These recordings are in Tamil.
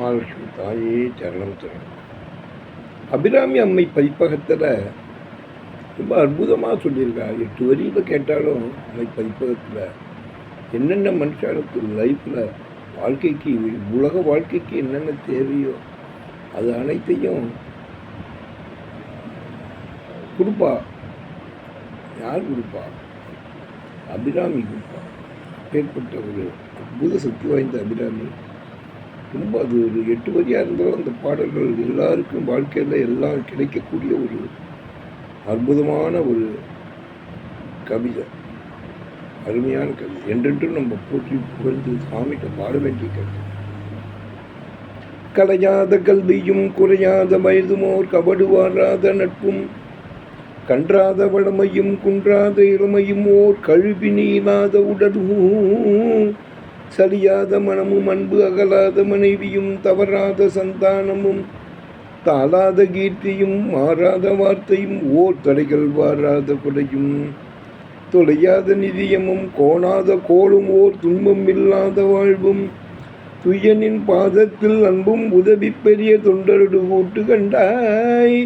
மகாலட்சுமி தாயே சரணம் தரும். அபிராமி அம்மை பதிப்பகத்தில் ரொம்ப அற்புதமாக சொல்லியிருக்காங்க. 8 வரியில் கேட்டாலும் அம்மை பதிப்பகத்தில் என்னென்ன மனுஷனுக்கு லைஃப்பில் வாழ்க்கைக்கு உலக வாழ்க்கைக்கு என்னென்ன தேவையோ அது அனைத்தையும் கொடுப்பா. யார் கொடுப்பா? அபிராமி கொடுப்பா. ஏற்பட்ட ஒரு அற்புத சக்தி வாய்ந்த அபிராமி. ரொம்ப அது ஒரு 8 வரியாக இருந்தாலும் அந்த பாடல்கள் எல்லாருக்கும் வாழ்க்கையில் எல்லாம் கிடைக்கக்கூடிய ஒரு அற்புதமான ஒரு கவிதை, அருமையான கவிதை. என்றென்றும் நம்ம போற்றி புகழ்ந்து சாமிகிட்ட பாட வேண்டிய கவிதை. கலையாத கல்வியும் குறையாத வயதுமோர் கபடு வாராத நட்பும் கன்றாத வளமையும் குன்றாத இளமையும் ஓர் கழுவி நீளாத உடலும் சலியாத மனமும் அன்பு அகலாத மனைவியும் தவறாத சந்தானமும் தாளாத கீர்த்தியும் மாறாத வார்த்தையும் ஓர் தடைகள் வாராத கொடையும் தொலையாத நிதியமும் கோணாத கோளும் ஓர் துன்பம் இல்லாத வாழ்வும் துயனின் பாதத்தில் அன்பும் உதவி பெரிய தொண்டருடு கூட்டு கண்டாய்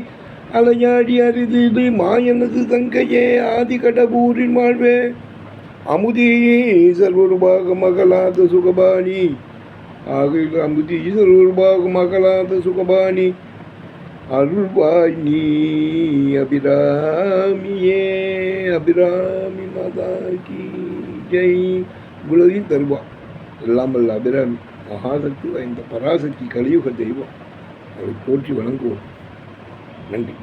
அலையாடி அரிது மாயனது தங்கையே ஆதி கடபூரின் வாழ்வே அமுதியே சர்வருபாக மகளாத சுகபாணி ஆகையில் அமுதி சர்வருபாக மகளாத சுகபாணி அருள்வாய் நீ அபிராமியே. அபிராமி மாதா கி ஜெய். இவ்வளவையும் தருவா எல்லாமல்ல அபிராமி மகாசக்தி வாய்ந்த பராசக்தி கலியுக தெய்வம். அவளை போற்றி வணங்குவோம். நன்றி.